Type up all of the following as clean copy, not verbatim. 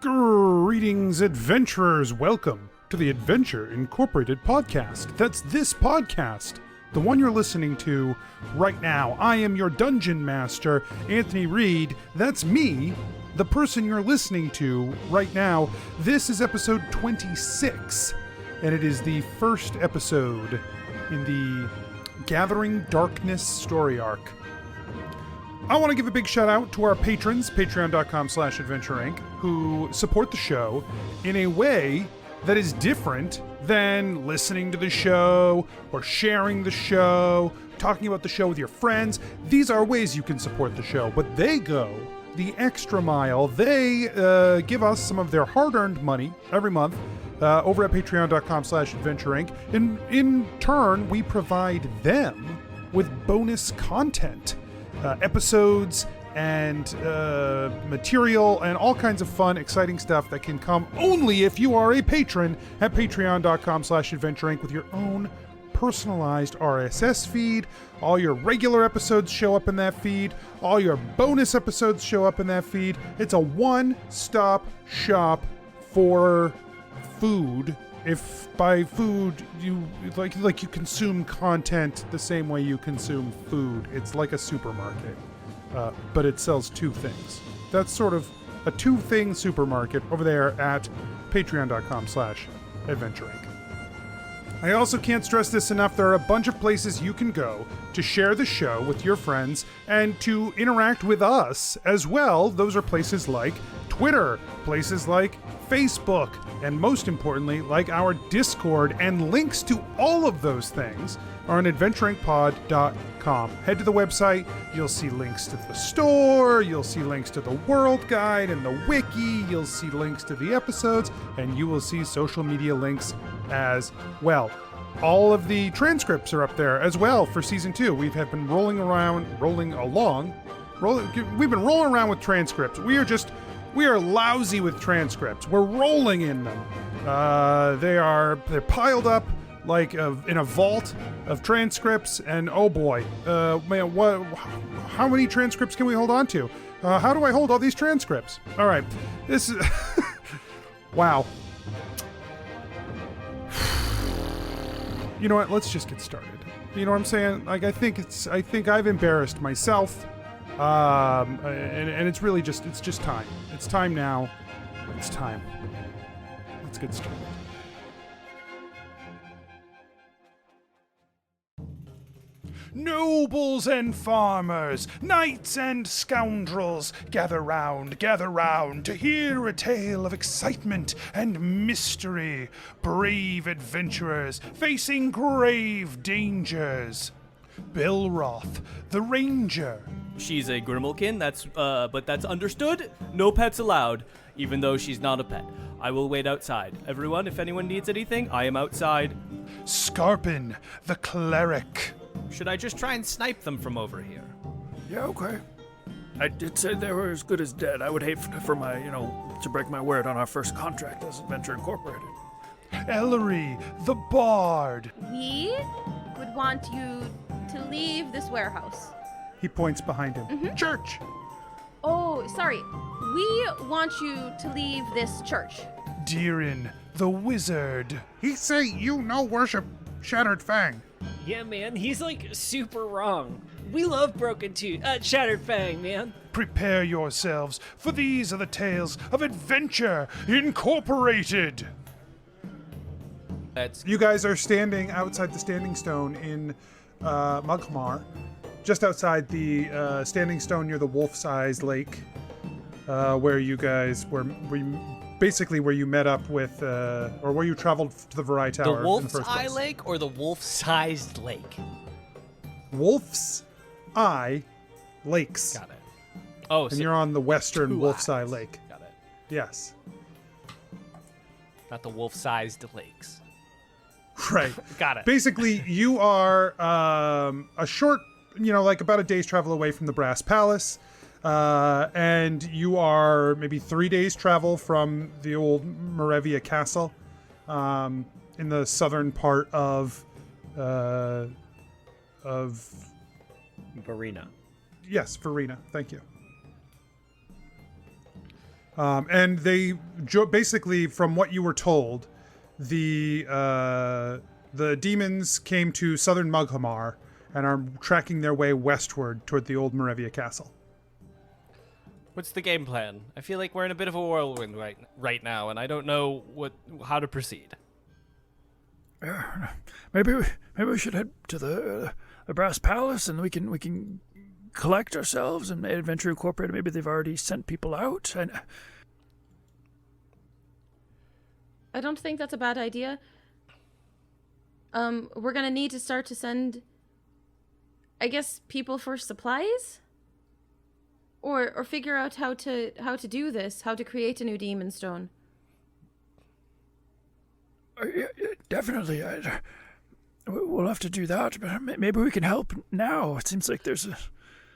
Greetings, adventurers. Welcome to the Adventure Incorporated podcast. That's this podcast, the one you're listening to right now. I am your dungeon master, Anthony Reed. That's me, the person you're listening to right now. This is episode 26, and it is the first episode in the Gathering Darkness story arc. I want to give a big shout out to our patrons, patreon.com/adventureinc, who support the show in a way that is different than listening to the show or sharing the show, talking about the show with your friends. These are ways you can support the show, but they go the extra mile. They give us some of their hard-earned money every month over at patreon.com/adventureinc. In turn, we provide them with bonus content. Episodes and material and all kinds of fun, exciting stuff that can come only if you are a patron at patreon.com/adventureinc with your own personalized RSS feed. All your regular episodes show up in that feed. All your bonus episodes show up in that feed. It's a one-stop shop for food. If by food you like you consume content the same way you consume food, it's like a supermarket, but it sells two things. That's sort of a two-thing supermarket over there at patreon.com/adventureinc. I also can't stress this enough. There are a bunch of places you can go to share the show with your friends and to interact with us as well. Those are places like Twitter, places like Facebook, and most importantly, like our Discord, and links to all of those things are on adventureincpod.com. Head to the website, you'll see links to the store, you'll see links to the world guide and the wiki, you'll see links to the episodes, and you will see social media links as well. All of the transcripts are up there as well for season 2. We've been rolling around with transcripts. We are lousy with transcripts. We're rolling in them. They're piled up like in a vault of transcripts, and oh boy, man, how many transcripts can we hold on to? How do I hold all these transcripts? All right, this is wow. You know what? Let's just get started. You know what I'm saying? Like, I think I've embarrassed myself. And it's really it's just time. It's time now. It's time. Let's get started. Nobles and farmers, knights and scoundrels, gather round to hear a tale of excitement and mystery. Brave adventurers facing grave dangers. Belroth, the ranger. She's a Grimalkin, but that's understood. No pets allowed, even though she's not a pet. I will wait outside. Everyone, if anyone needs anything, I am outside. Skarpin, the cleric. Should I just try and snipe them from over here? Yeah, okay. I did say they were as good as dead. I would hate for my, to break my word on our first contract as Adventure Incorporated. Ellery, the bard. We would want you to leave this warehouse. He points behind him. Mm-hmm. Church! Oh, sorry. We want you to leave this church. ReedDeeran, the wizard. He say you no worship Shattered Fang. Yeah, man, he's like super wrong. We love Shattered Fang, man. Prepare yourselves, for these are the tales of Adventure Incorporated. You guys are standing outside the Standing Stone in Mughamar, just outside the Standing Stone near the Wolf-sized lake, where you guys were basically where you met up with, or where you traveled to the Varai Tower. The Wolf's in the first Eye place. Lake or the Wolf-sized lake? Wolf's Eye Lakes. Got it. Oh, and you're on the western Wolf's Eye Lake. Got it. Yes. Not the wolf-sized lakes. Right. Got it. Basically, you are a short, like about a day's travel away from the Brass Palace. And you are maybe 3 days travel from the old Morevia Castle, in the southern part of Verena. Yes, Verena. Thank you. And they basically, from what you were told, the demons came to southern Mughamar and are tracking their way westward toward the old Morevia castle. What's the game plan? I feel like we're in a bit of a whirlwind right now, and I don't know how to proceed. Maybe we should head to the Brass Palace, and we can collect ourselves and Adventure Incorporated. Maybe they've already sent people out. I don't think that's a bad idea. We're gonna need to start to send, I guess, people for supplies, or figure out how to do this, how to create a new demon stone. Yeah, definitely. We'll have to do that, but maybe we can help now. It seems like there's a...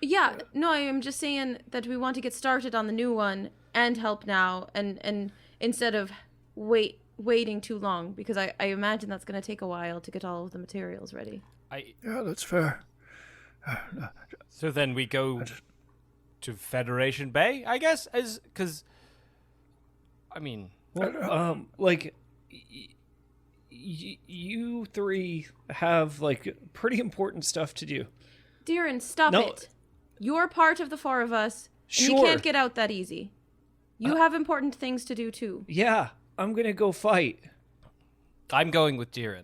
Yeah, no, I'm just saying that we want to get started on the new one and help now, and instead of waiting too long, because I imagine that's going to take a while to get all of the materials ready. Yeah, that's fair. So then we go to Federation Bay, I guess, because, I mean... Well, you three have, pretty important stuff to do. Deeran, stop it. You're part of the four of us, and you can't get out that easy. You have important things to do, too. Yeah, I'm going to go fight. I'm going with Deeran.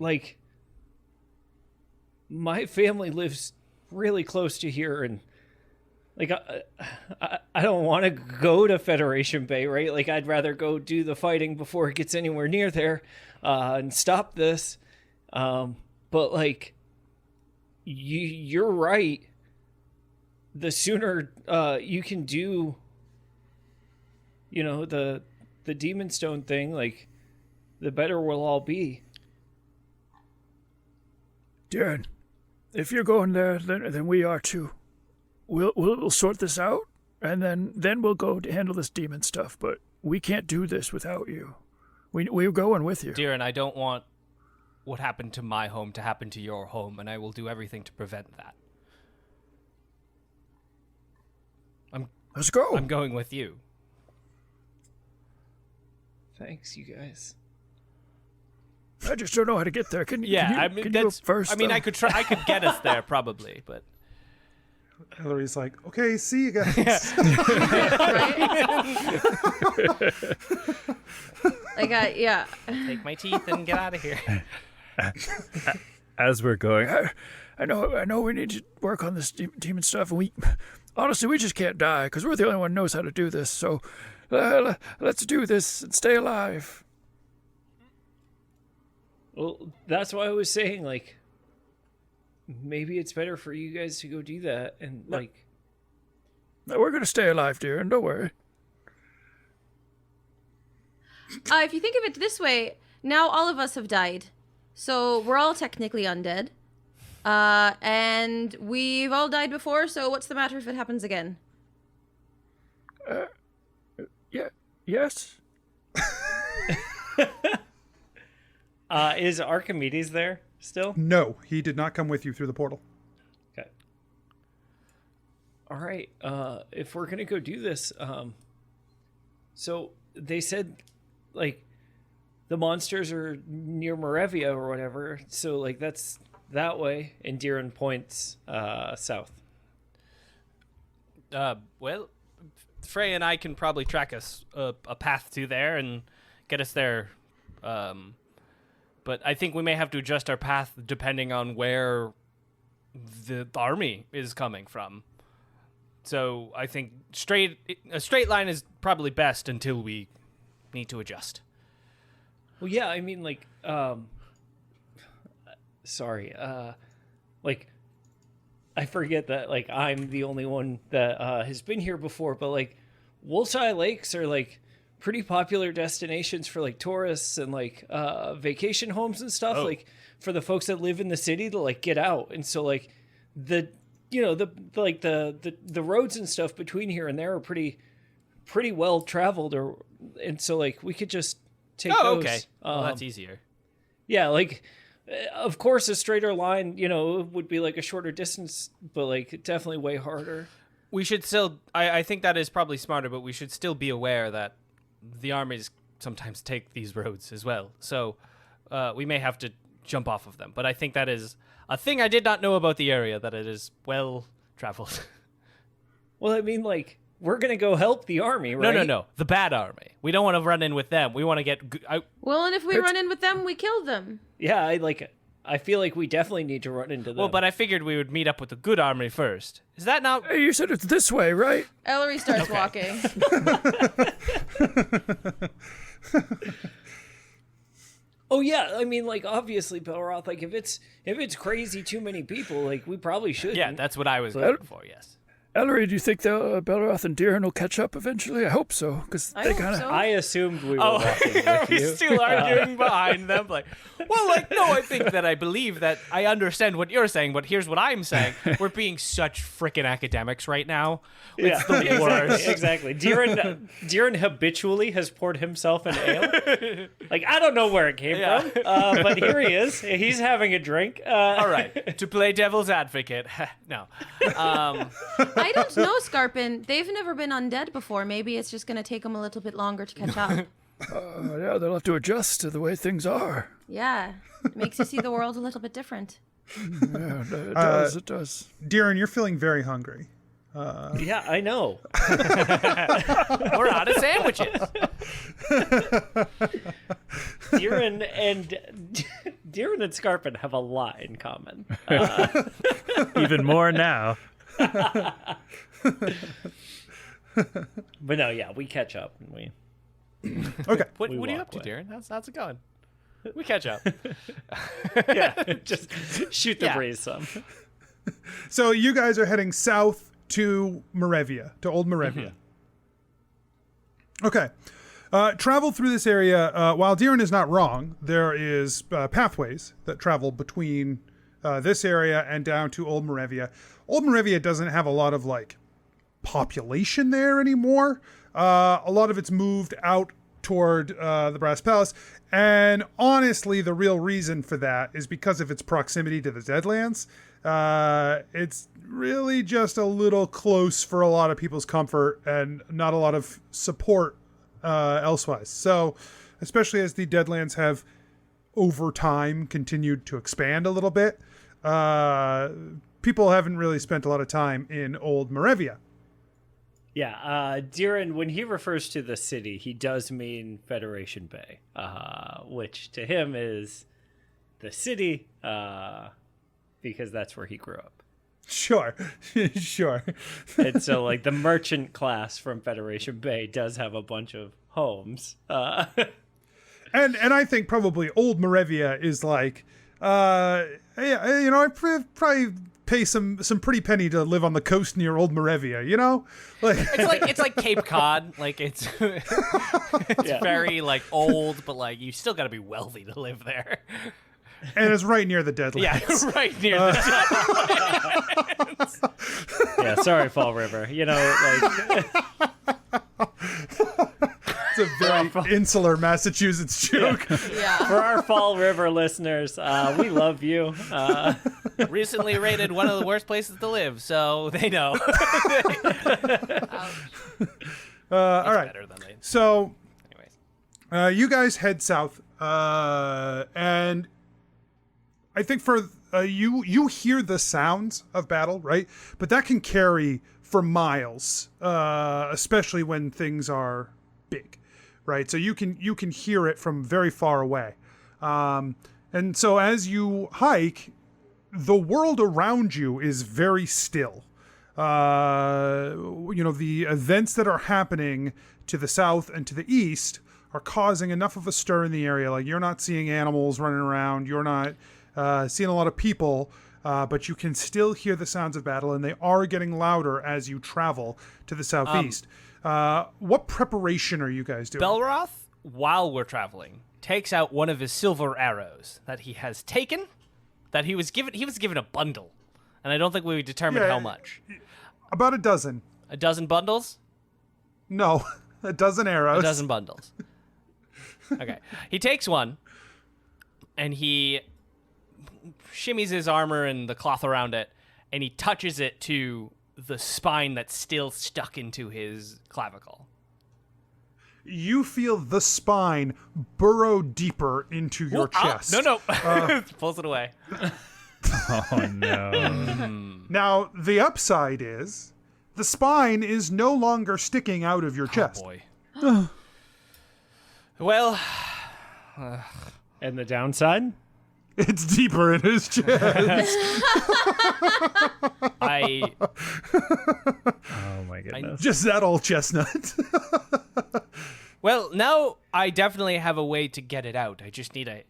My family lives really close to here, and, I don't want to go to Federation Bay, right? I'd rather go do the fighting before it gets anywhere near there, and stop this. But, you're right. The sooner you can do, the Demon Stone thing, the better we'll all be. Darren, if you're going there, then we are too. We'll sort this out, and then we'll go to handle this demon stuff. But we can't do this without you. We're going with you. Deeran, I don't want what happened to my home to happen to your home, and I will do everything to prevent that. Let's go. I'm going with you. Thanks, you guys. I just don't know how to get there. Can you go first? I mean, I could try. I could get us there probably, but Ellory's like, okay, see you guys. Take my teeth and get out of here. As we're going, I know we need to work on this demon stuff, and we just can't die because we're the only one who knows how to do this. So let's do this and stay alive. Well, that's why I was saying, maybe it's better for you guys to go do that, and No, we're gonna stay alive, dear, and don't worry. If you think of it this way, now all of us have died, so we're all technically undead, and we've all died before. So what's the matter if it happens again? Yes. Is Archimedes there still? No, he did not come with you through the portal. Okay. All right. If we're gonna go do this, so they said, the monsters are near Morevia or whatever. So that's that way. And Deeran points south. Well, Frey and I can probably track us a path to there and get us there. But I think we may have to adjust our path depending on where the army is coming from. So I think a straight line is probably best until we need to adjust. Well, yeah, I mean, sorry, I forget that, I'm the only one that has been here before, but, Wolfseye Lakes are, pretty popular destinations for, tourists and, vacation homes and stuff, for the folks that live in the city to, get out. And so, the roads and stuff between here and there are pretty well traveled, and so, we could just take those. Okay. Well, that's easier. Yeah, of course, a straighter line, would be a shorter distance, but definitely way harder. We should still, I think that is probably smarter, but we should still be aware that the armies sometimes take these roads as well. So we may have to jump off of them. But I think that is a thing I did not know about the area, that it is well traveled. Well, I mean, like, we're going to go help the army, right? No. The bad army. We don't want to run in with them. We want to get... Well, and if we run in with them, we kill them. Yeah, I feel like we definitely need to run into them. Well, but I figured we would meet up with the good army first. Is that not... Hey, you said it's this way, right? Ellery starts walking. Oh yeah, I mean, like, obviously, Belroth, like, if it's crazy too many people, like, we probably shouldn't. Yeah, that's what I was looking for, yes. Ellery, do you think Belroth and Deeran will catch up eventually? I hope so, because they kind of... I assumed we were walking with we you. still arguing behind them. Like, well, like, no, I think that I believe that I understand what you're saying, but here's what I'm saying. We're being such freaking academics right now. It's the worst. Exactly. Deeran habitually has poured himself an ale. Like, I don't know where it came from, but here he is. He's having a drink. All right, to play devil's advocate. No. I don't know, Skarpin. They've never been undead before. Maybe it's just going to take them a little bit longer to catch up. Yeah, they'll have to adjust to the way things are. Yeah. It makes you see the world a little bit different. Yeah, it does. Deeran, you're feeling very hungry. Yeah, I know. We're out of sandwiches. Deeran and Skarpin have a lot in common. Even more now. But no, yeah, we catch up. And we Okay. What are you walk up to, away. Darren? How's it going? We catch up. yeah, just shoot the breeze some. So you guys are heading south to Marevia, to Old Marevia. Okay. Travel through this area. While Deeran is not wrong, there is pathways that travel between this area and down to Old Marevia. Old Marevia doesn't have a lot of like population there anymore. A lot of it's moved out toward the Brass Palace, and honestly, the real reason for that is because of its proximity to the Deadlands. It's really just a little close for a lot of people's comfort and not a lot of support elsewise. So, especially as the Deadlands have over time continued to expand a little bit, people haven't really spent a lot of time in Old Marevia. Yeah, Deeran, when he refers to the city, he does mean Federation Bay, which to him is the city, because that's where he grew up. Sure, sure. And so, like, the merchant class from Federation Bay does have a bunch of homes. And I think probably Old Marevia is like, yeah, you know, I probably pay some pretty penny to live on the coast near Old Marevia, you know? Like It's like Cape Cod. Like it's very like old, but like you still got to be wealthy to live there. And it's right near the Deadlands. Yeah, right near the Deadlands. Yeah, sorry, Fall River. You know, like... It's a very insular Massachusetts joke. Yeah. For our Fall River listeners, we love you. Recently rated one of the worst places to live, so they know. All right. Better than they... So, Anyways. you guys head south, and I think for you hear the sounds of battle, right? But that can carry for miles, especially when things are big, right? So you can hear it from very far away, and so as you hike, the world around you is very still. You know, the events that are happening to the south and to the east are causing enough of a stir in the area. Like, you're not seeing animals running around, you're not seeing a lot of people, but you can still hear the sounds of battle, and they are getting louder as you travel to the southeast. What preparation are you guys doing? Belroth, while we're traveling, takes out one of his silver arrows that he has taken. That he was given a bundle, and I don't think we determined how much. About a dozen. A dozen bundles? No, a dozen arrows. A dozen bundles. Okay. He takes one, and he shimmies his armor and the cloth around it, and he touches it to the spine that's still stuck into his clavicle. you feel the spine burrow deeper into your chest. No. Pulls it away. Oh no. Now, the upside is the spine is no longer sticking out of your chest. Oh, boy. Well, And the downside? It's deeper in his chest. Oh my goodness. Just that old chestnut. well, now I definitely have a way to get it out. I just need a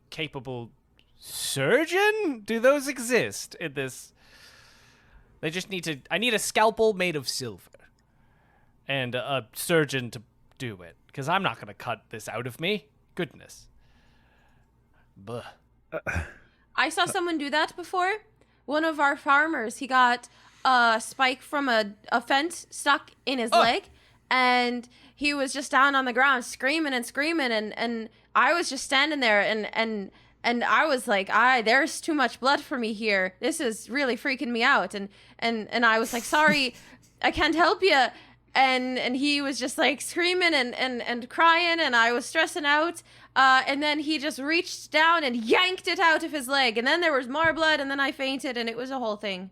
capable surgeon? Do those exist in this? They just need to... I need a scalpel made of silver. And a surgeon to do it. Because I'm not going to cut this out of me. Goodness. Buh. I saw someone do that before. One of our farmers, he got a spike from a fence stuck in his leg, and he was just down on the ground screaming and I was just standing there and I was like, there's too much blood for me here. This is really freaking me out. And I was like, sorry, I can't help you. And he was just like screaming and crying, and I was stressing out. And then he just reached down and yanked it out of his leg. And then there was more blood, and then I fainted, and it was a whole thing.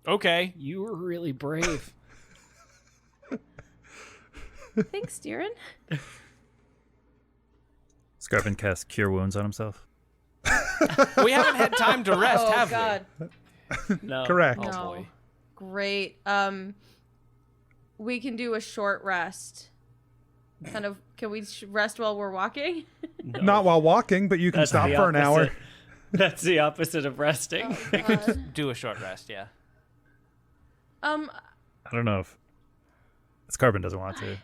Okay. You were really brave. Thanks, Deeran. Skarpin casts Cure Wounds on himself. We haven't had time to rest, Oh, have God. No. Correct. we? No. Oh, boy. Great. We can do a short rest. Kind of, can we rest while we're walking? No. Not while walking, but you can That's stop the for an hour. opposite. That's the opposite of resting. We could do a short rest, yeah. I don't know if Skarpin doesn't want to.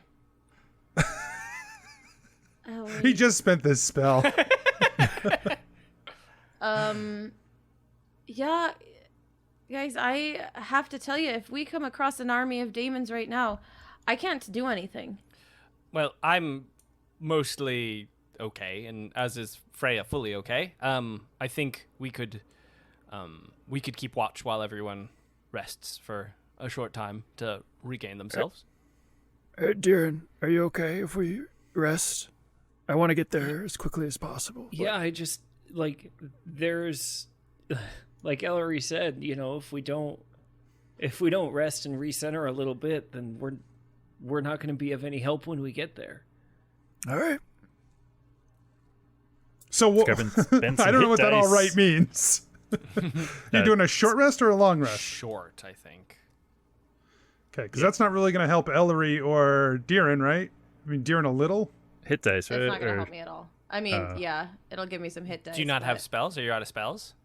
He just spent this spell. Yeah, guys, I have to tell you, if we come across an army of demons right now, I can't do anything. Well, I'm mostly okay, and as is Freya fully okay. I think we could keep watch while everyone rests for a short time to regain themselves. Deeran, are you okay if we rest? I want to get there as quickly as possible. Yeah, I just there's like Ellery said, if we don't rest and recenter a little bit, then we're not going to be of any help when we get there. All right. So Skarpin spends some I don't know hit what that all dice. right means. You doing a short rest or a long rest? Short, I think. Okay, because that's not really going to help Ellery or Deeran, right? I mean, Deeran a little. Hit dice, right? It's not going to Or- help me at all. I mean, yeah, it'll give me some hit dice. Do you not have but- spells? Are you out of spells?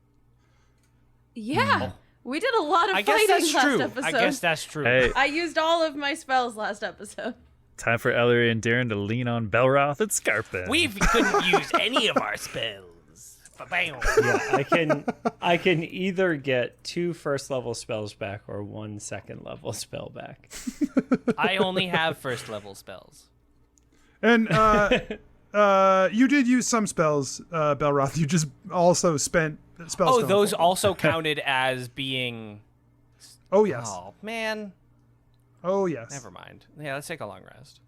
Yeah, we did a lot of I guess fighting that's last true. episode. I guess that's true. Hey, I used all of my spells last episode. time for Ellery and Deeran to lean on Belroth and Skarpin. We couldn't use any of our spells. Ba-bam. Yeah, I can either get 2 first level spells back or 1 second level spell back. I only have first level spells. And you did use some spells, Belroth. You just also spent spells. Oh, those also counted as being... Oh, yes. Oh, man. Oh, yes. Never mind. Yeah, let's take a long rest.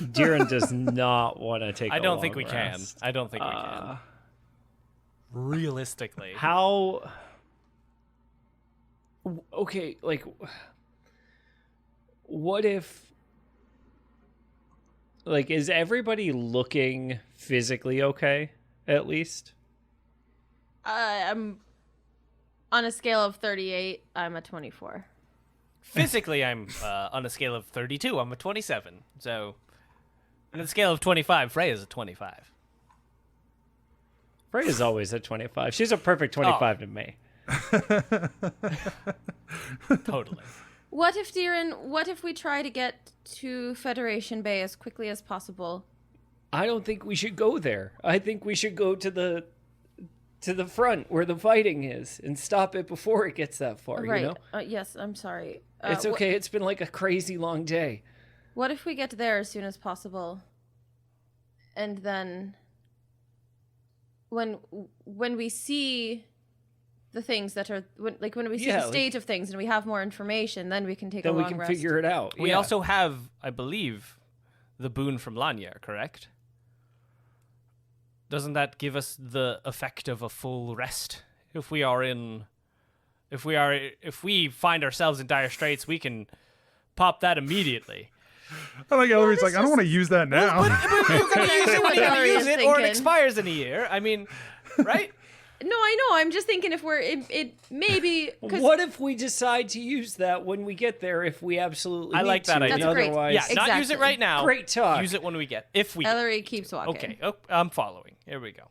Deeran does not want to take. I a don't think long we can. rest. I don't think we can. Realistically. How? Okay, what if? Is everybody looking physically okay? At least. I'm on a scale of 38. I'm a 24. Physically, I'm on a scale of 32. I'm a 27. So, on a scale of 25, Freya's a 25. Freya's always at 25. She's a perfect 25 to me. Totally. What if we try to get to Federation Bay as quickly as possible? I don't think we should go there. I think we should go to the front where the fighting is and stop it before it gets that far. Right. You know? Yes, I'm sorry. It's okay. It's been like a crazy long day. What if we get there as soon as possible? And then when we see the things that are when we see Yeah, the state of things and we have more information, then we can take a Then long we can rest. figure it out. We Yeah. also have, I believe, the boon from Lanya, correct? Doesn't that give us the effect of a full rest? If we find ourselves in dire straits, we can pop that immediately. I like Ellori's like, I don't want to use that now. But you're gonna use it when you're gonna Ellery use is it, or it thinking. expires in a year. I mean, right? No, I know. I'm just thinking if it maybe. What if we decide to use that when we get there? If we absolutely I need like that to, idea. and That's great. otherwise, Yeah, not use it Exactly. right now. Great talk. Use it when we get. If we. Ellery keeps walking. Okay. Oh, I'm following. Here we go.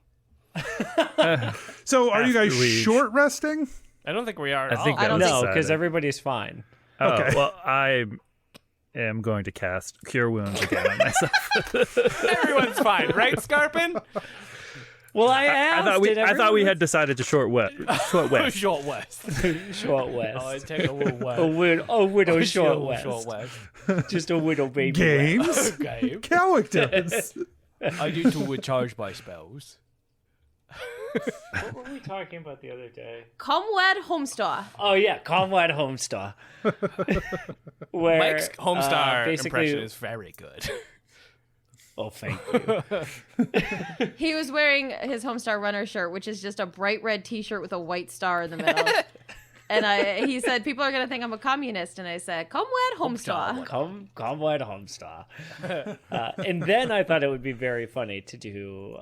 So are you guys After we- short resting? I don't think we are. I At think all. I don't that no, was because decided. everybody's fine. Oh, Okay. well, I am going to cast Cure Wounds again on myself. Everyone's fine, right, Skarpin? Well, I I asked. thought we had decided to short west. Short west. short west. Oh, I take a little west. A widow short Short west. Short west. Just a widow baby. Games? Okay. Characters. I need to charge my spells. What were we talking about the other day? Comwed Homestar. Oh yeah, Comrade Homestar. Where Mike's Homestar basically, impression is very good. Oh, thank you. He was wearing his Homestar Runner shirt, which is just a bright red T-shirt with a white star in the middle. And he said, people are going to think I'm a communist. And I said, Comwed Homestar. Comrade Homestar. And then I thought it would be very funny to do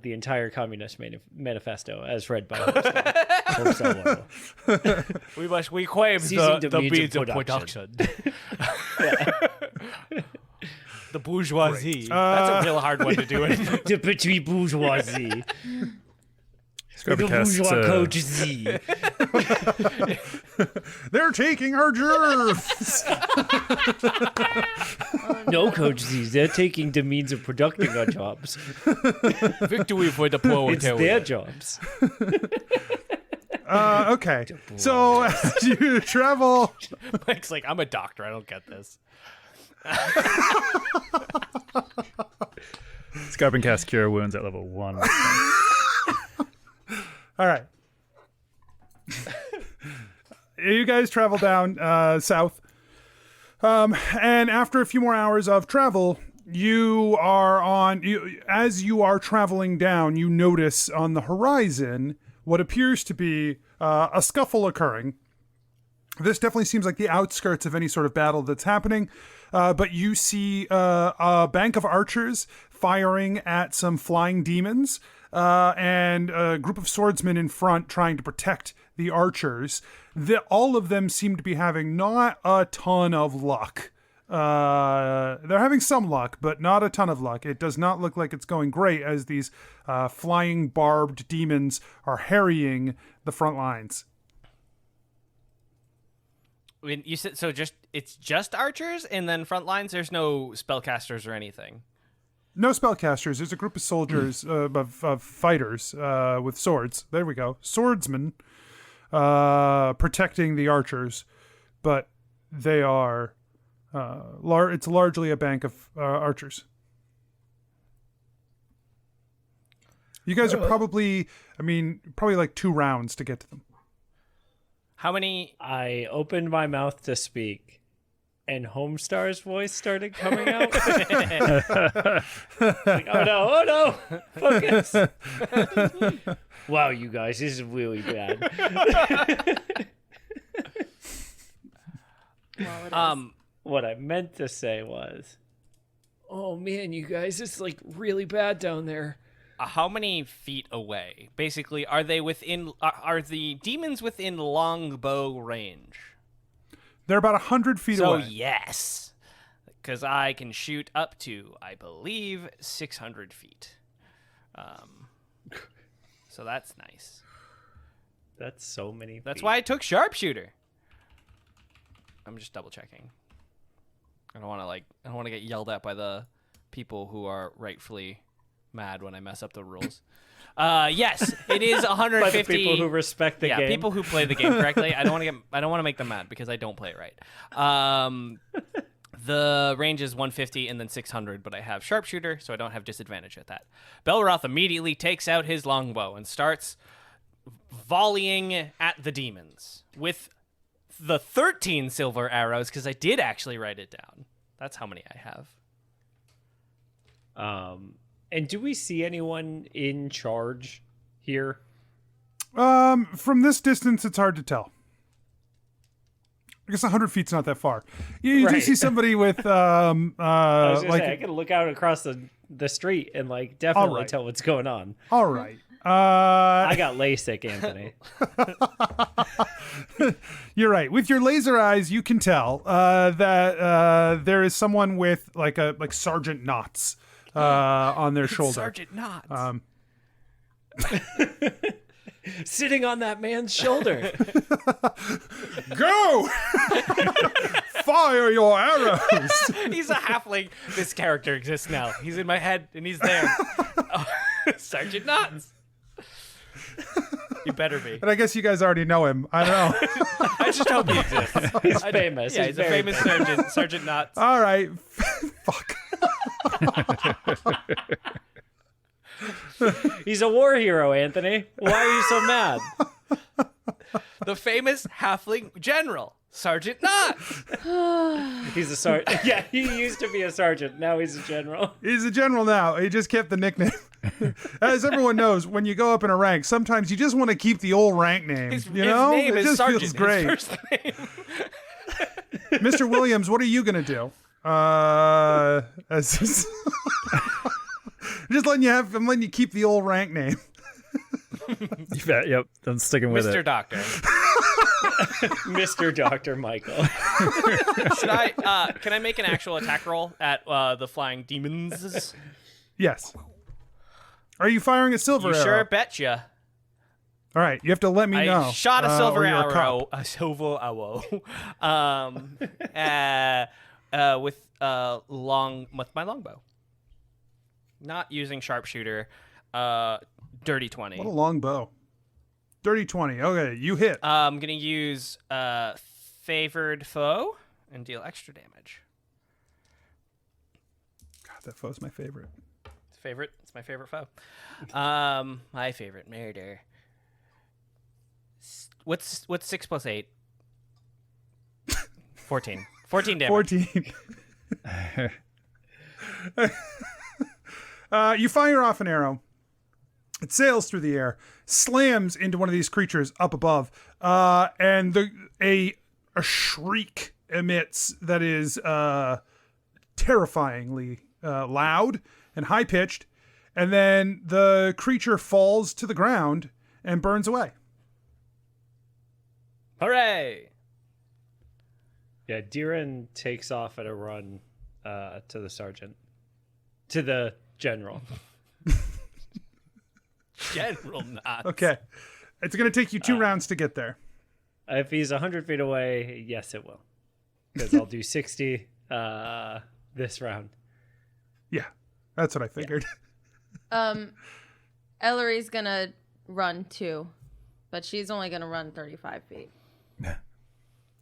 the entire Communist Manifesto as read by Homestar. We must reclaim Seizing the means of production. The bourgeoisie. That's a real hard one to do. The petit bourgeoisie. The Skarpin casts, bourgeois courtesy. They're taking our germs. No courtesy. They're taking the means of producing our jobs. Victory for the It's their proletariat. jobs. Okay. So as you travel, Mike's like, I'm a doctor. I don't get this. Skarpin casts Cure Wounds at level 1. all right. You guys travel down south, and after a few more hours of travel, you are on. As you are traveling down, you notice on the horizon what appears to be a scuffle occurring. This definitely seems like the outskirts of any sort of battle that's happening, but you see a bank of archers firing at some flying demons, and a group of swordsmen in front trying to protect the archers. All of them seem to be having not a ton of luck. They're having some luck, but not a ton of luck. It does not look like it's going great as these flying barbed demons are harrying the front lines. When you said so, it's just archers, and then front lines. There's no spellcasters or anything. No spellcasters. There's a group of soldiers, of fighters with swords. There we go. Swordsmen protecting the archers, but they are it's largely a bank of archers. You guys are probably like 2 rounds to get to them. How many? I opened my mouth to speak, and Homestar's voice started coming out. Like, oh no, focus. Wow, you guys, this is really bad. What I meant to say was, oh man, you guys, it's like really bad down there. How many feet away? Basically, are they within? Are the demons within longbow range? They're about 100 feet So away. yes, because I can shoot up to, I believe, 600 feet. So that's nice. That's so many. That's feet. why I took sharpshooter. I'm just double checking. I don't want to get yelled at by the people who are rightfully mad when I mess up the rules. Yes, it is 150. By the people who respect the game. People who play the game correctly. I don't want to make them mad because I don't play it right. The range is 150 and then 600, but I have sharpshooter, so I don't have disadvantage at that. Belroth immediately takes out his longbow and starts volleying at the demons with the 13 silver arrows, because I did actually write it down. That's how many I have. And do we see anyone in charge here? From this distance, it's hard to tell. I guess 100 feet's not that far. You do Right. see somebody with I was gonna like. say, I can look out across the street and like definitely Alright. tell what's going on. All right. I got LASIK, Anthony. You're right. With your laser eyes, you can tell that there is someone with like Sergeant Knots on their shoulder. Sergeant Knots. Sitting on that man's shoulder. Go! Fire your arrows! He's a halfling. This character exists now. He's in my head, and he's there. Oh, Sergeant Knots. You better be. And I guess you guys already know him. I don't know. I just hope he exists. He's famous. Yeah, he's a very famous surgeon, Sergeant Knots. All right. Fuck. He's a war hero, Anthony. Why are you so mad? The famous halfling general, Sergeant Knots. He's a sergeant. Yeah, he used to be a sergeant. Now he's a general. He's a general now. He just kept the nickname. As everyone knows, when you go up in a rank, sometimes you just want to keep the old rank name. His it name is just Sergeant. feels great. His first name. Mr. Williams, what are you gonna do? Just letting you I'm letting you keep the old rank name. You bet. Yep, I'm sticking with Mr. it. Doctor. Mr. Dr. Michael. Should I? Can I make an actual attack roll at the flying demons? Yes. Are you firing a silver You arrow? sure betcha. All right, you have to let me know. I shot a silver or you're a arrow. cop. A silver arrow. With my longbow. Not using sharpshooter. Dirty 20. What a long bow. Dirty 20. Okay, you hit. I'm gonna use favored foe and deal extra damage. God, that foe's my favorite. It's my favorite foe. My favorite murder. What's 6 plus 8? 14. 14 damage. 14. You fire off an arrow. It sails through the air, slams into one of these creatures up above, and a shriek emits that is terrifyingly loud and high-pitched, and then the creature falls to the ground and burns away. Hooray! Yeah, Deeran takes off at a run to the sergeant. To the general. General Knots. Okay. It's going to take you 2 rounds to get there. If he's 100 feet away, yes, it will. Because I'll do 60 this round. Yeah, that's what I figured. Ellori's gonna run too, but she's only gonna run 35 feet.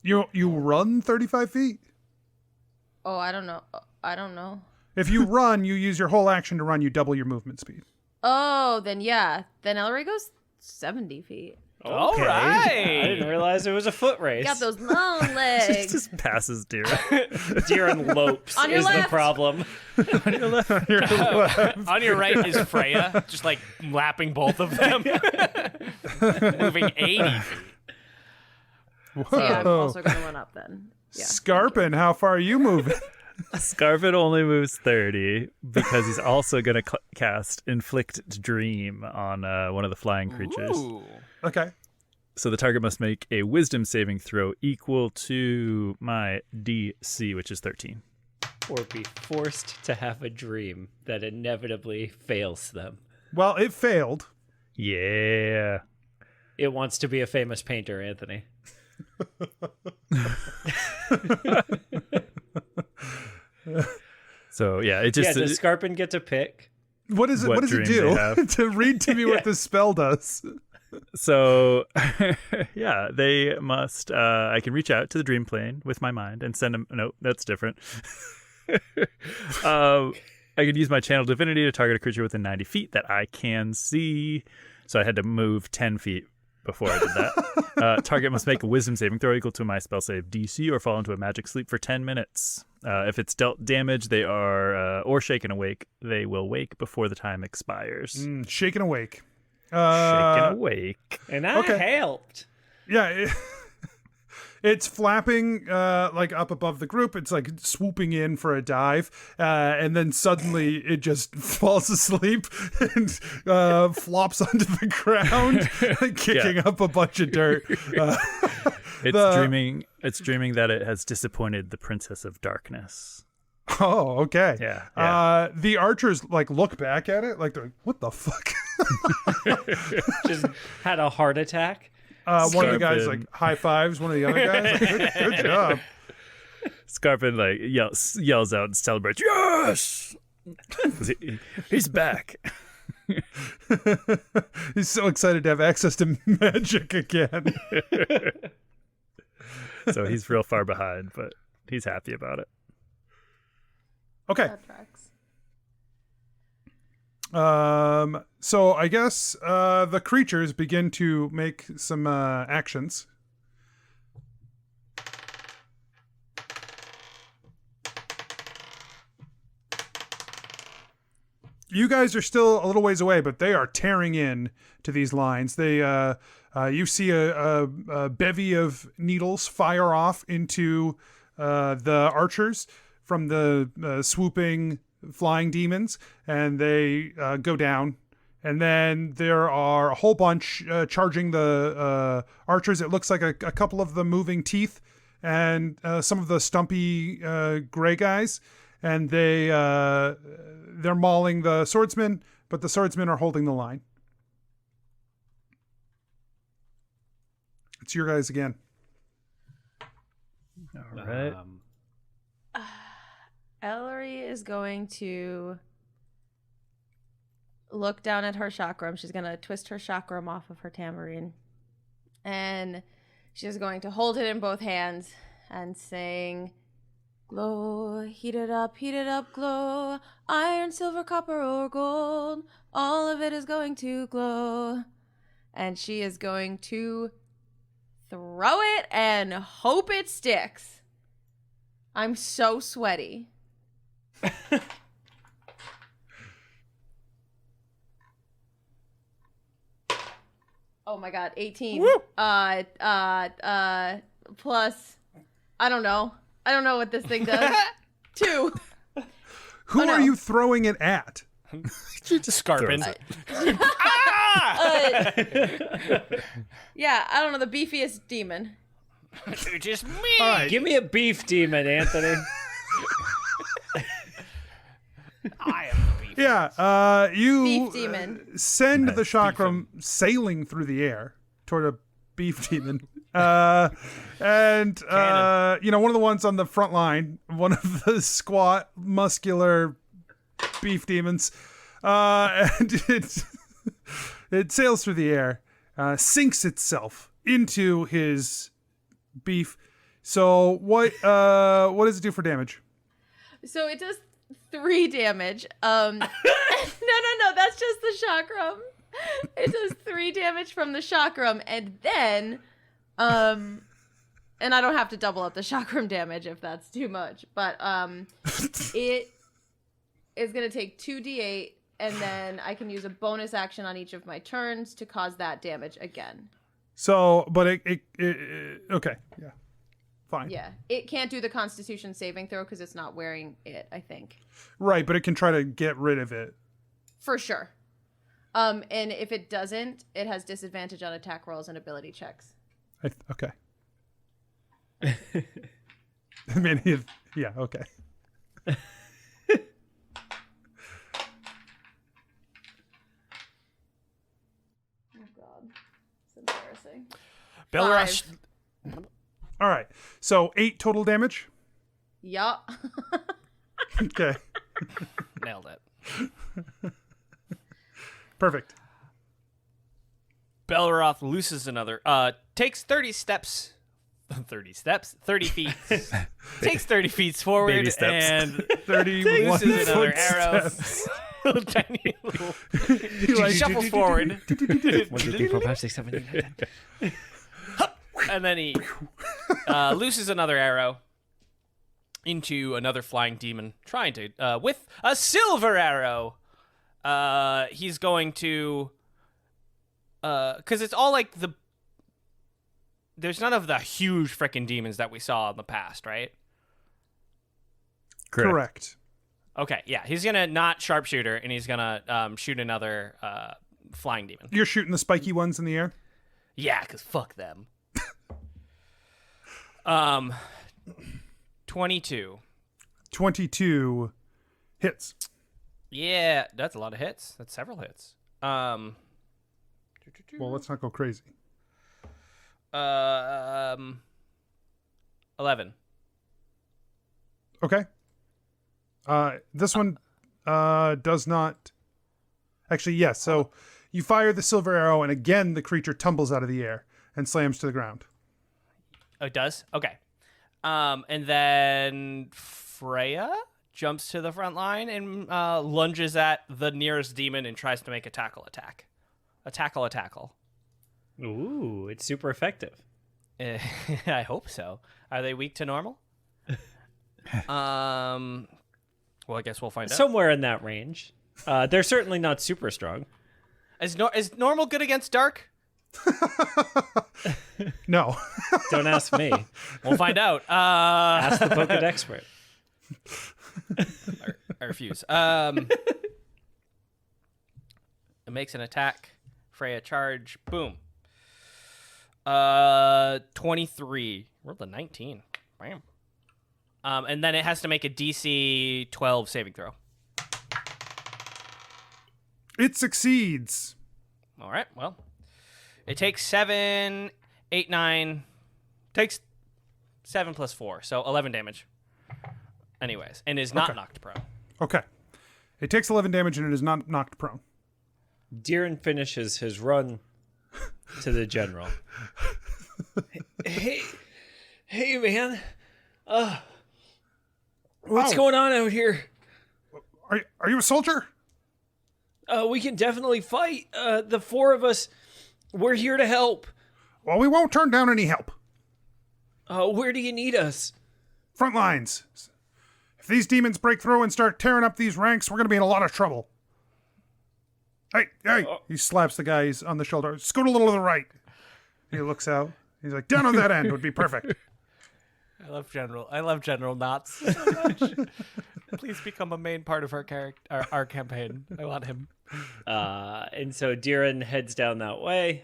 You run 35 feet? Oh, I don't know. If you run, you use your whole action to run, you double your movement speed. Oh, then yeah. Then Ellori goes 70 feet. All Okay. right. I didn't realize it was a foot race. Got those long She legs. just passes deer. Deeran lopes On your is the left. problem. On your right is Freya, just like lapping both of them. Moving 80 feet. So yeah, I'm also gonna run up then. Yeah. Skarpin, how far are you moving? Skarpin only moves 30 because he's also going to cast Inflict Dream on one of the flying creatures. Ooh. Okay. So the target must make a wisdom saving throw equal to my DC, which is 13. Or be forced to have a dream that inevitably fails them. Well, it failed. Yeah. It wants to be a famous painter, Anthony. So yeah, it just does Skarpin get to pick? What does What it dream do? they have. To read to me what this spell does. so yeah, they must I can reach out to the dream plane with my mind and send them no, that's different. I could use my channel divinity to target a creature within 90 feet that I can see. so I had to move 10 feet before I did that. Target must make a wisdom saving throw equal to my spell save DC or fall into a magic sleep for 10 minutes. If it's dealt damage, they are or shaken awake. They will wake before the time expires. Shaken awake. Shaken awake. And I helped. Yeah, it's flapping like up above the group. It's like swooping in for a dive, and then suddenly it just falls asleep and flops onto the ground, kicking up a bunch of dirt. It's dreaming that it has disappointed the Princess of Darkness. Oh, okay. Yeah. The archers like look back at it, like they're like, "What the fuck?" Just had a heart attack. One of the guys like high fives one of the other guys. Like, good job. Skarpin like yells out and celebrates. Yes, he's back. He's so excited to have access to magic again. So he's real far behind, but he's happy about it. Okay. That tracks. So I guess the creatures begin to make some actions. You guys are still a little ways away, but they are tearing in to these lines. They you see a bevy of needles fire off into the archers from the swooping flying demons, and they go down. And then there are a whole bunch charging the archers. It looks like a couple of the moving teeth and some of the stumpy gray guys. And they're mauling the swordsmen, but the swordsmen are holding the line. It's your guys again. All right. Ellery is going to look down at her chakram. She's going to twist her chakram off of her tambourine. And she's going to hold it in both hands and sing, "Glow, heat it up, glow. Iron, silver, copper, or gold. All of it is going to glow." And she is going to throw it and hope it sticks. I'm so sweaty. Oh my god, 18. Woo! Plus, I don't know what this thing does. 2. Who are you throwing it at? Skarpin. Yeah, I don't know, the beefiest demon. Just me. All right. Give me a beef demon, Anthony. I am the beef. Yeah, you Beef demon. send the chakram sailing through the air toward a beef demon. And one of the ones on the front line, one of the squat, muscular beef demons, and it sails through the air, sinks itself into his beef. So what does it do for damage? So it does 3 damage. No, that's just the chakram. It does 3 damage from the chakram, and then, and I don't have to double up the chakram damage if that's too much, but it is gonna take 2d8, and then I can use a bonus action on each of my turns to cause that damage again. So, but it okay, yeah, fine. Yeah, it can't do the Constitution saving throw because it's not wearing it, I think. Right, but it can try to get rid of it. For sure. And if it doesn't, it has disadvantage on attack rolls and ability checks. Okay. I mean, yeah, okay. Oh god, it's embarrassing. Belroth. All right, so 8 total damage. Yup. Okay, Nailed it. perfect. Belroth looses another. Takes 30 steps. 30 feet. Takes 30 feet forward Baby steps. and 31 looses another foot arrow. steps. tiny little. He shuffles forward, 1, 2, 3, 4, 5, 6, 7, 8, 9, 10. and then he looses another arrow into another flying demon, trying to with a silver arrow. He's going to because it's all like there's none of the huge frickin' demons that we saw in the past, right? Correct. Okay, yeah, he's gonna not sharpshooter, and he's gonna shoot another flying demon. You're shooting the spiky ones in the air? Yeah, cause fuck them. 22. 22 hits. Yeah, that's a lot of hits. That's several hits. Well, let's not go crazy. 11. Okay. This one does not. Actually, yes. So you fire the silver arrow, and again the creature tumbles out of the air and slams to the ground. Oh, it does? Okay. And then Freya jumps to the front line and lunges at the nearest demon and tries to make a tackle attack. A tackle. Ooh, it's super effective. I hope so. Are they weak to normal? Well, I guess we'll find out. Somewhere in that range. They're certainly not super strong. Is normal good against dark? No. Don't ask me. We'll find out. Ask the Pokédex expert. I refuse. It makes an attack. Freya charge. Boom. 23. Rolled a 19. Bam. And then it has to make a DC 12 saving throw. It succeeds. All right. Well, it takes 7, 8, 9. Takes 7 plus 4, so 11 damage. Anyways, and is not knocked prone. Okay. It takes 11 damage and it is not knocked prone. Deeran finishes his run to the general. Hey, man. What's going on out here? Are you a soldier? We can definitely fight. The four of us, we're here to help. Well, we won't turn down any help. Where do you need us? Front lines. If these demons break through and start tearing up these ranks, we're going to be in a lot of trouble. Hey. He slaps the guy on the shoulder. Scoot a little to the right. He looks out. He's like, down on that end would be perfect. I love General Knots so much. Please become a main part of our campaign. I want him. And so Deeran heads down that way,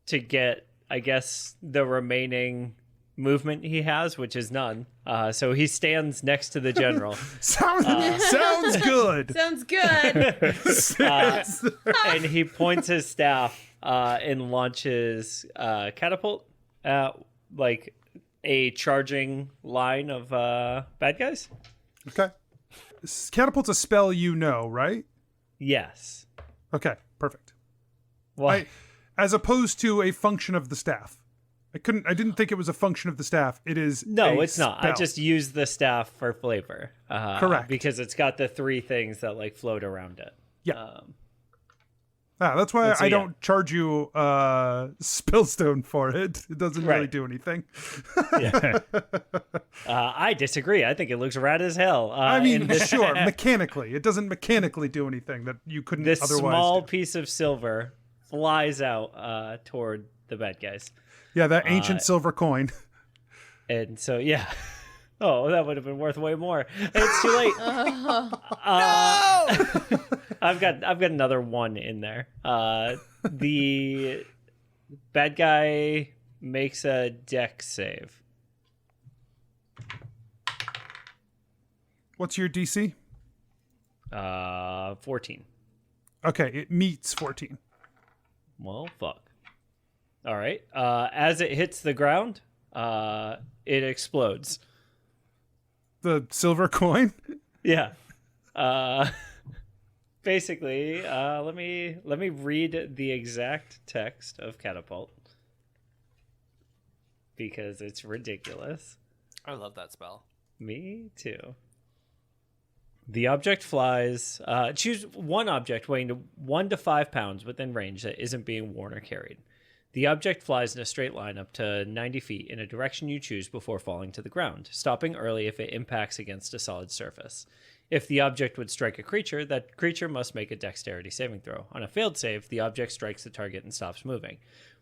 to get, I guess, the remaining movement he has, which is none. So he stands next to the general. Sounds good. Sounds good. And he points his staff and launches catapult at a charging line of bad guys. Okay. Catapult's a spell you know, right? Yes. Okay, perfect. Why? As opposed to a function of the staff. I didn't think it was a function of the staff. It is. No, it's not. I spell. just use the staff for flavor. Correct. Because it's got the three things that float around it. Yeah. That's why I don't charge you spellstone for it. It doesn't really do anything. Yeah. I disagree. I think it looks rad as hell. Sure, mechanically. It doesn't mechanically do anything that you couldn't this otherwise small do. piece of silver flies out toward the bad guys. Yeah, that ancient silver coin. And so, yeah. Oh, that would have been worth way more. It's too late. No! I've got another one in there. The bad guy makes a dex save. What's your DC? 14. Okay, it meets 14. Well, fuck. All right. As it hits the ground, it explodes. The silver coin? Yeah. Basically, let me read the exact text of catapult because it's ridiculous. I love that spell. Me too. The object flies. Choose one object weighing 1 to 5 pounds within range that isn't being worn or carried. The object flies in a straight line up to 90 feet in a direction you choose before falling to the ground, stopping early if it impacts against a solid surface. If the object would strike a creature, that creature must make a dexterity saving throw. On a failed save, the object strikes the target and stops moving.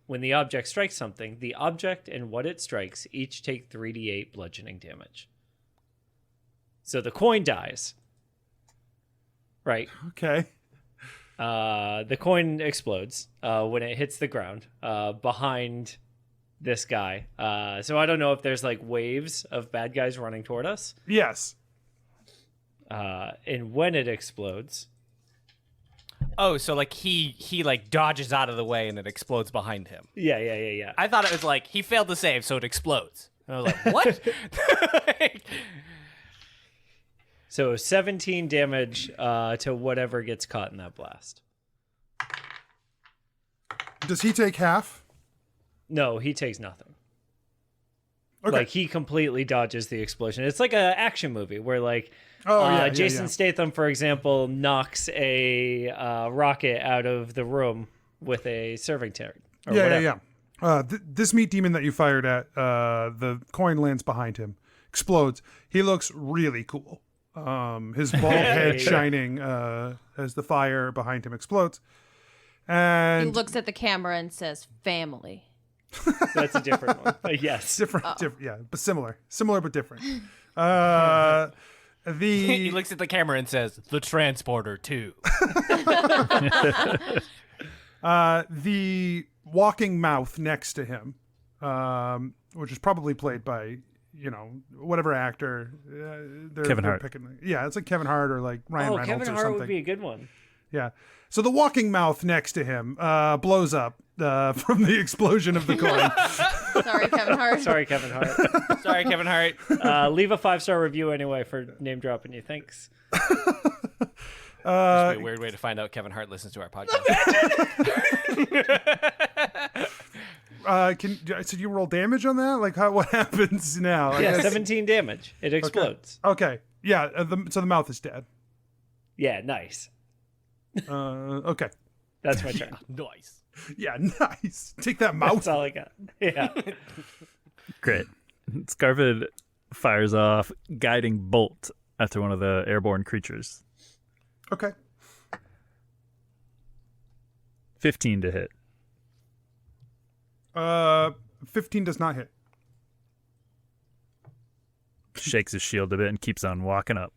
When the object strikes something, the object and what it strikes each take 3d8 bludgeoning damage. So the coin dies. Right. Okay. The coin explodes when it hits the ground behind this guy. So I don't know if there's like waves of bad guys running toward us. Yes. And when it explodes, Oh, so like he like dodges out of the way and it explodes behind him. yeah. I thought it was like he failed to save, so it explodes. And I was like, what? So 17 damage to whatever gets caught in that blast. Does he take half? No, he takes nothing. Okay. Like he completely dodges the explosion. It's like an action movie where like yeah, Jason Statham, for example, knocks a rocket out of the room with a serving tray or whatever. This meat demon that you fired at, the coin lands behind him, explodes. He looks really cool. His bald head shining as the fire behind him explodes. And He looks at the camera and says, "Family." That's a different one. Yes. different, yeah, but similar but different. He The looks at the camera and says, "The transporter too." the walking mouth next to him, which is probably played by whatever actor. Kevin Hart. Picking, yeah, it's like Kevin Hart or like Ryan Reynolds Kevin or Hart something. would be a good one. Yeah. So the walking mouth next to him blows up from the explosion of the coin. Sorry, Kevin Hart. Sorry, Kevin Hart. Sorry, Kevin Hart. Leave a 5-star review anyway for name dropping you. Thanks. This would be a weird way to find out Kevin Hart listens to our podcast. So you roll damage on that? Like what happens now? Yeah, 17 damage. It explodes. Okay. Yeah. So the mouth is dead. Yeah, nice. Okay. That's my turn. Nice. Yeah. Nice. Take that mouth. That's all I got. Yeah. Great. Skarpin fires off guiding bolt after one of the airborne creatures. Okay. 15 to hit. 15 does not hit. Shakes his shield a bit and keeps on walking up.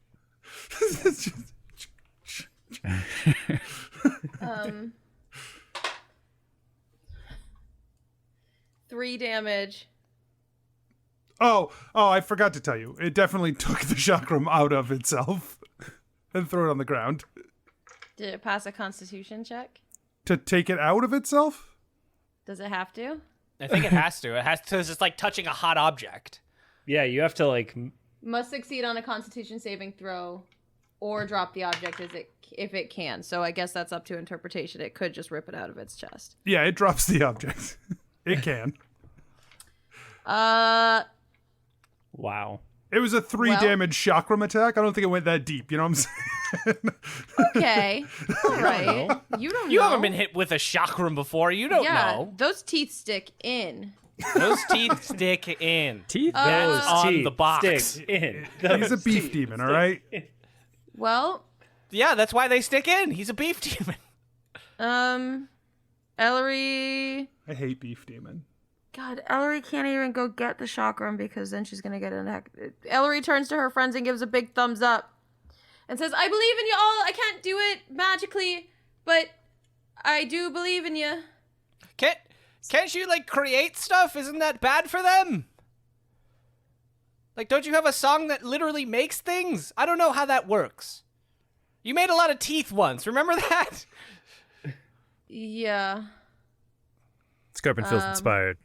3 damage. Oh, I forgot to tell you. It definitely took the chakram out of itself and threw it on the ground. Did it pass a Constitution check? To take it out of itself? Does it have to? I think it has to. It has to. It's just like touching a hot object. Yeah, you have to like. Must succeed on a Constitution saving throw, or drop the object if it can. So I guess that's up to interpretation. It could just rip it out of its chest. Yeah, it drops the object. It can. Wow. It was a 3 damage chakram attack. I don't think it went that deep. You know what I'm saying? Okay. All right. You don't know. You haven't been hit with a chakram before. You don't know. Those teeth stick in. Those teeth stick in. Teeth? Those on teeth the box. stick in. He's a Those beef teeth demon, all stick right? in. Well, Yeah, that's why they stick in. He's a beef demon. Ellery. I hate beef demon. God, Ellery can't even go get the chakram because then she's gonna get an attack. Ellery turns to her friends and gives a big thumbs up and says, "I believe in you all. I can't do it magically, but I do believe in you." Can't you like create stuff? Isn't that bad for them? Like, don't you have a song that literally makes things? I don't know how that works. You made a lot of teeth once. Remember that? Yeah. Skarpin feels inspired.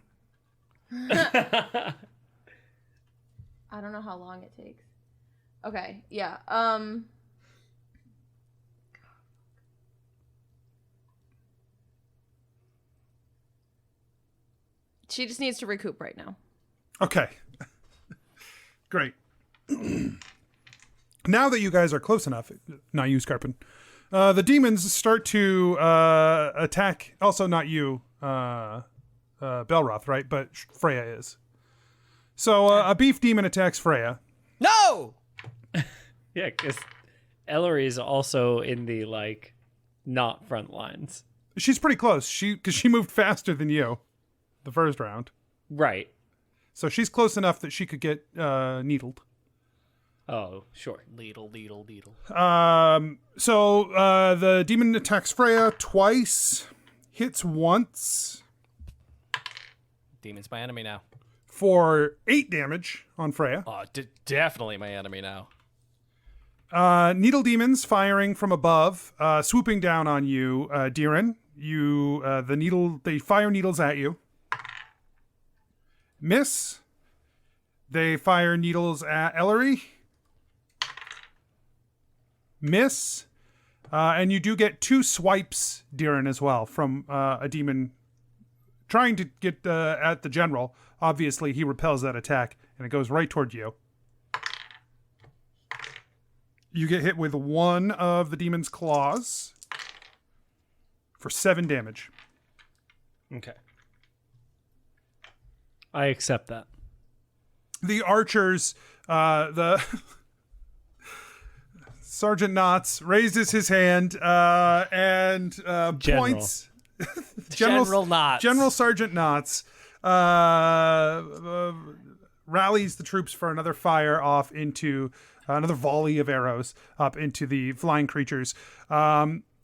I don't know how long it takes. Okay, yeah. She just needs to recoup right now. Okay. Great. Now that you guys are close enough, not you, Skarpin, the demons start to attack. Also, not you, Belroth, right? But Freya is. So a beef demon attacks Freya. No! Yeah, because Ellery is also in the, not front lines. She's pretty close. Because she moved faster than you the first round. Right. So she's close enough that she could get needled. Oh, sure. Leedle. So the demon attacks Freya twice, hits once Demon's my enemy now. for 8 damage on Freya. Oh, definitely my enemy now. Needle demons firing from above, swooping down on you, Deeran. They fire needles at you. Miss. They fire needles at Ellery. Miss. And you do get 2 swipes, Deeran, as well, from a demon trying to get at the general. Obviously, he repels that attack, and it goes right toward you. You get hit with 1 of the demon's claws for 7 damage. Okay. I accept that. The archers, the Sergeant Knotts raises his hand and points. General Knotts. General Sergeant Knotts rallies the troops for another fire off into another volley of arrows up into the flying creatures.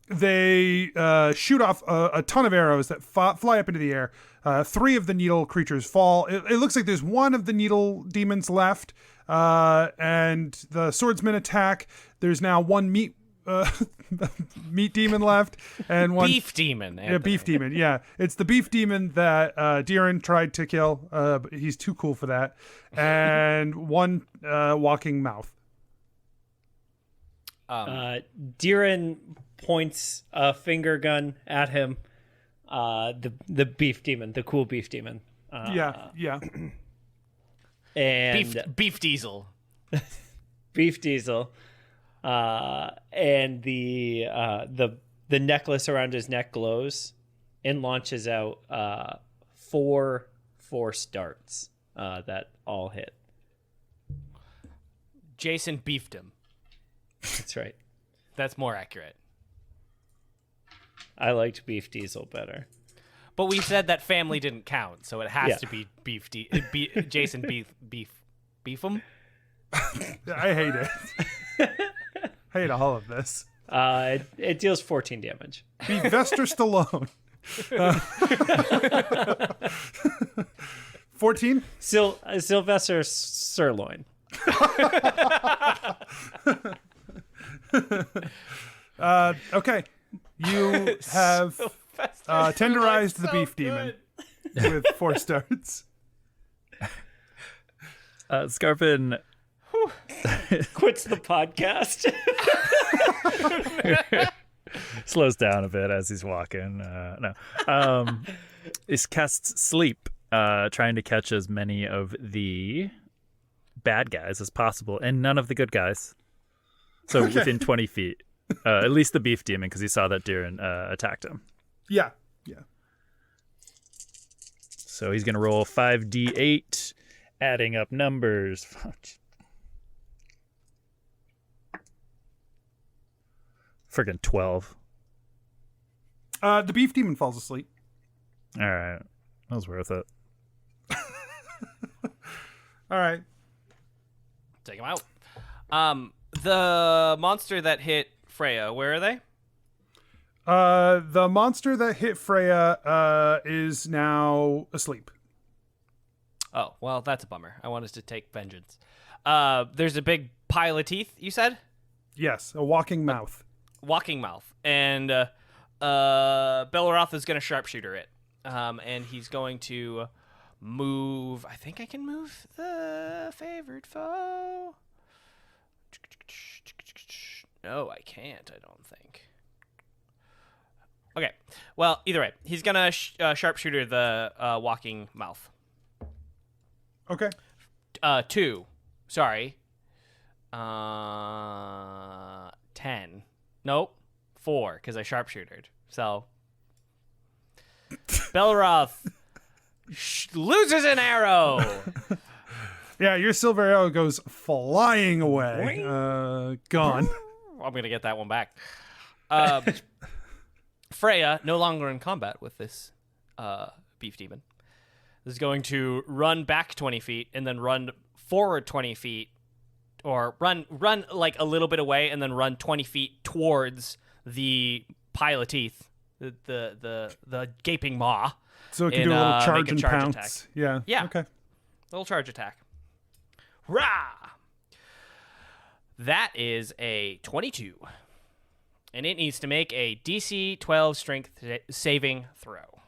They shoot off a ton of arrows that fly up into the air. 3 of the needle creatures fall. It looks like there's 1 of the needle demons left, and the swordsmen attack. There's now 1 meat demon left, and 1 beef demon. Yeah, beef demon. Yeah, it's the beef demon that Deeran tried to kill. But he's too cool for that. And 1 walking mouth. Deeran points a finger gun at him. The beef demon, the cool beef demon. Yeah. And Beef diesel. beef diesel. And the necklace around his neck glows and launches out 4 force darts that all hit. Jason beefed him. That's right. That's more accurate. I liked beef diesel better. But we said that family didn't count, so it has to be Jason beef him. I hate it. I hate all of this. It deals 14 damage. Be Vester Stallone. 14? Sylvester Sirloin. Okay. You have tenderized the beef demon with 4 starts. Skarpin Quits the podcast. slows down a bit as he's walking. He casts sleep, trying to catch as many of the bad guys as possible and none of the good guys. So within 20 feet. At least the beef demon, because he saw that Deeran attacked him. Yeah. So he's going to roll 5d8, adding up numbers. Friggin' 12. The beef demon falls asleep. All right. That was worth it. All right. Take him out. The monster that hit Freya, where are they? The monster that hit Freya is now asleep. Oh, well, that's a bummer. I wanted to take vengeance. There's a big pile of teeth, you said? Yes, a walking mouth. Walking mouth. And Belroth is going to sharpshooter it. And he's going to move. I think I can move the favored foe. No, I can't, I don't think. Okay. Well, either way, he's going to sharpshooter the walking mouth. Okay. 2. Sorry. 10. Nope. 4, because I sharpshootered. So, Belroth loses an arrow. Yeah, your silver arrow goes flying away. Gone. I'm going to get that one back. Freya, no longer in combat with this beef demon, is going to run back 20 feet and then run forward 20 feet, or run like a little bit away and then run 20 feet towards the pile of teeth, the gaping maw. So it can do a little charge make a and charge pounce. attack. Yeah. Yeah. Okay. Little charge attack. Rah! That is a 22. And it needs to make a DC 12 strength saving throw.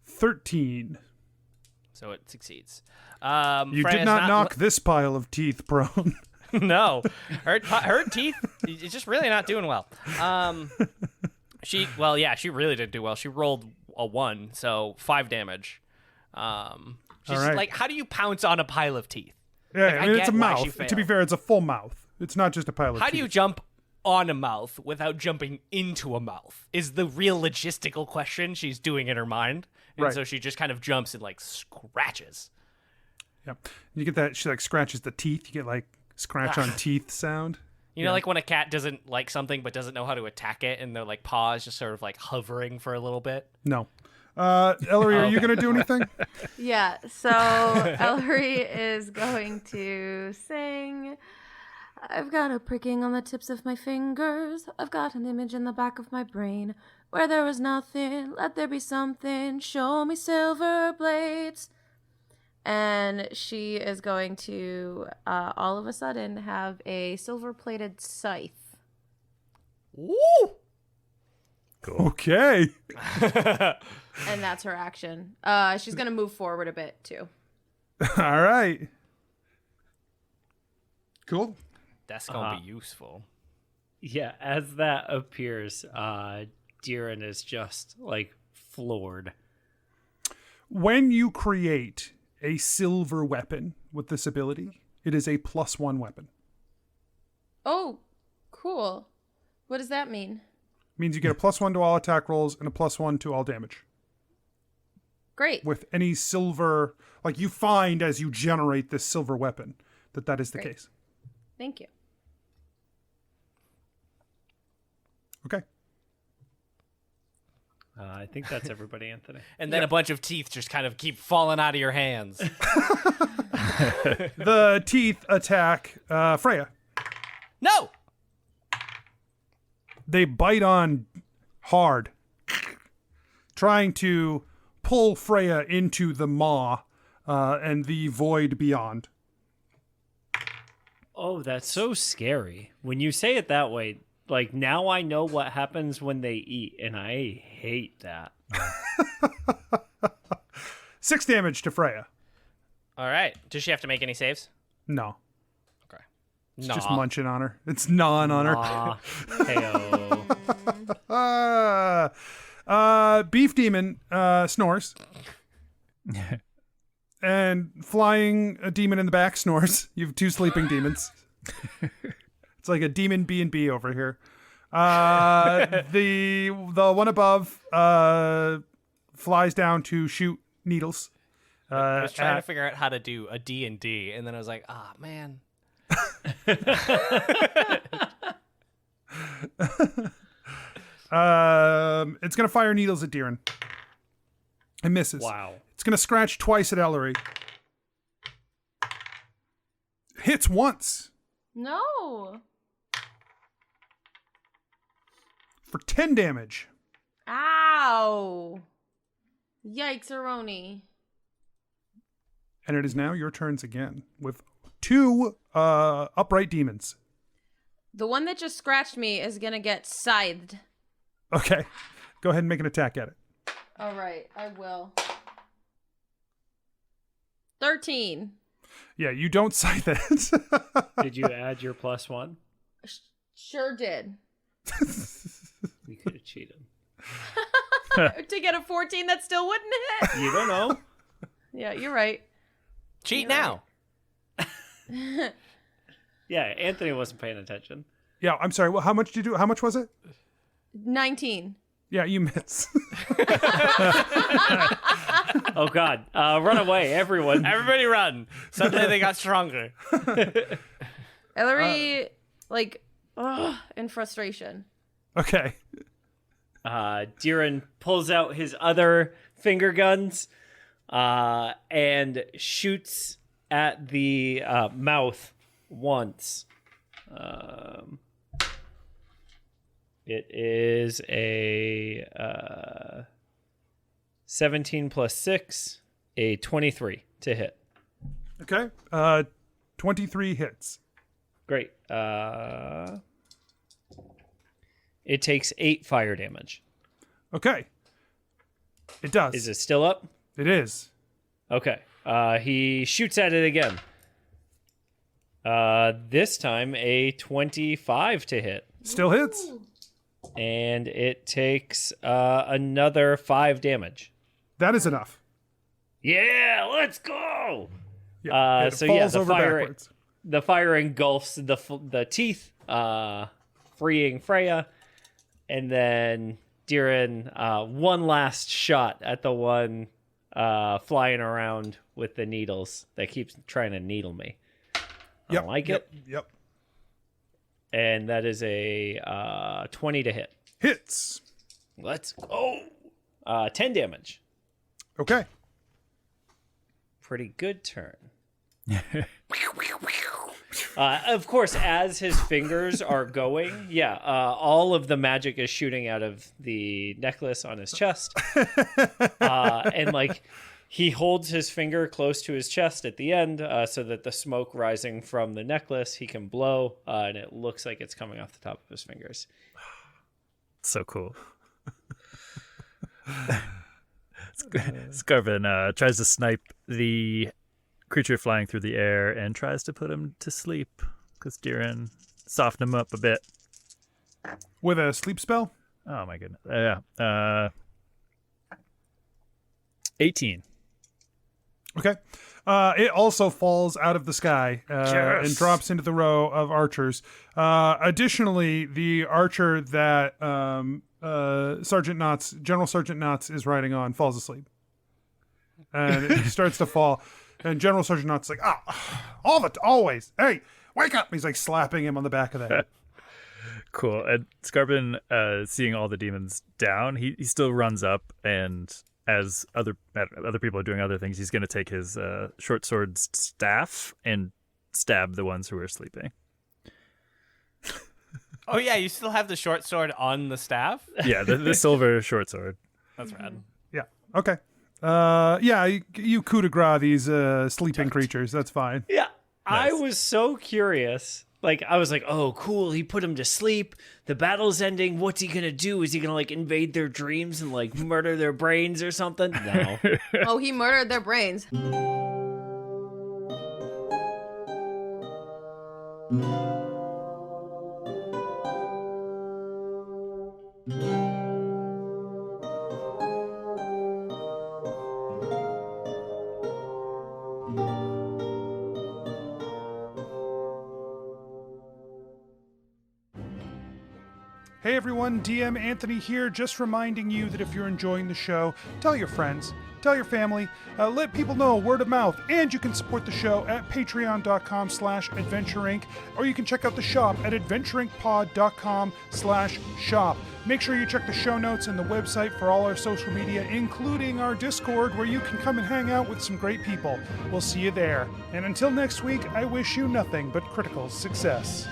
13. So it succeeds. You Freya's did not knock this pile of teeth prone. No. Her teeth is just really not doing well. She really didn't do well. She rolled a 1, so 5 damage. She's All right. like, how do you pounce on a pile of teeth? Yeah, Like, I mean, it's a get why she mouth. To be failed. fair, it's a full mouth. It's not just a pile of How teeth. do you jump on a mouth without jumping into a mouth is the real logistical question she's doing in her mind. And Right. so she just kind of jumps and like scratches. Yeah. You get that, she like scratches the teeth. You get like scratch on teeth sound. You know, like when a cat doesn't like something but doesn't know how to attack it and their like paws just sort of like hovering for a little bit. No. Ellery, are you going to do anything? Yeah, so Ellery is going to sing. I've got a pricking on the tips of my fingers. I've got an image in the back of my brain. Where there was nothing, let there be something. Show me silver blades. And she is going to, all of a sudden, have a silver-plated scythe. Woo! Okay. And that's her action. She's going to move forward a bit, too. All right. Cool. That's going to be useful. Yeah, as that appears, Deeran is just like floored. When you create a silver weapon with this ability, it is a +1 weapon. Oh, cool. What does that mean? Means you get a +1 to all attack rolls and a +1 to all damage. Great. With any silver, like you find as you generate this silver weapon, that is the Great. case. Thank you. Okay. I think that's everybody, Anthony. And then a bunch of teeth just kind of keep falling out of your hands. The teeth attack Freya. No! They bite on hard, trying to pull Freya into the maw and the void beyond. Oh, that's so scary. When you say it that way, like now I know what happens when they eat, and I hate that. 6 damage to Freya. All right. Does she have to make any saves? No. Okay. It's just munching on her. It's gnawing on her. Heyo. Beef Demon snores. And flying a demon in the back snores. You have 2 sleeping demons. It's like a demon B&B over here. The one above flies down to shoot needles. I was trying to figure out how to do a D&D, and then I was like, ah, man. It's going to fire needles at Deeran. It misses. Wow. It's going to scratch twice at Ellery. Hits once No. for 10 damage. Ow. Yikes, Aroni. And it is now your turns again with 2 upright demons. The one that just scratched me is going to get scythed. Okay. Go ahead and make an attack at it. All right, I will. 13. Yeah, you don't scythe it. Did you add your +1? Sure did. You could have cheated. To get a 14 that still wouldn't hit. You don't know. Yeah, you're right. Cheat now. Yeah, Anthony wasn't paying attention. Yeah, I'm sorry. Well, how much did you do? How much was it? 19. Yeah, you miss. Oh, God. Run away, everyone. Everybody run. Suddenly they got stronger. Ellery, in frustration. Okay. Deeran pulls out his other finger guns and shoots at the mouth once. It is a 17 plus 6, a 23 to hit. Okay. 23 hits. Great. It takes 8 fire damage. Okay. It does. Is it still up? It is. Okay. He shoots at it again. This time a 25 to hit. Still hits. And it takes another 5 damage. That is enough. Yeah, let's go. Yeah, it so falls yeah, over backwards. The fire engulfs the teeth, freeing Freya, and then Deeran one last shot at the one flying around with the needles that keeps trying to needle me. I don't like it. Yep. And that is a 20 to hit. Hits. Let's go. 10 damage. Okay. Pretty good turn. Of course, as his fingers are going, all of the magic is shooting out of the necklace on his chest. And he holds his finger close to his chest at the end so that the smoke rising from the necklace he can blow, and it looks like it's coming off the top of his fingers. So cool. Skarpin tries to snipe the creature flying through the air and tries to put him to sleep because Deeran softened him up a bit. With a sleep spell? Oh my goodness. Yeah. 18. Okay. It also falls out of the sky and drops into the row of archers. Additionally, the archer that General Sergeant Knotts is riding on falls asleep. And he starts to fall. And General Sergeant Knotts is like, always. Hey, wake up. He's slapping him on the back of the head. Cool. And Skarpin, seeing all the demons down, he still runs up, and as other people are doing other things, he's going to take his short sword staff and stab the ones who are sleeping. Oh yeah, you still have the short sword on the staff? Yeah, the silver short sword. That's rad. Yeah. Okay. You coup de grace these sleeping creatures. That's fine. Yeah. Nice. I was so curious. I was like, oh, cool. He put him to sleep. The battle's ending. What's he going to do? Is he going to invade their dreams and murder their brains or something? No. Oh, he murdered their brains. Hey everyone, DM Anthony here, just reminding you that if you're enjoying the show, tell your friends, tell your family, let people know word of mouth, and you can support the show at patreon.com/adventureinc, or you can check out the shop at adventureincpod.com/shop. Make sure you check the show notes and the website for all our social media, including our Discord, where you can come and hang out with some great people. We'll see you there. And until next week, I wish you nothing but critical success.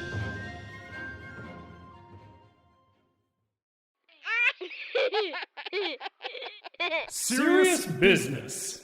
Serious business.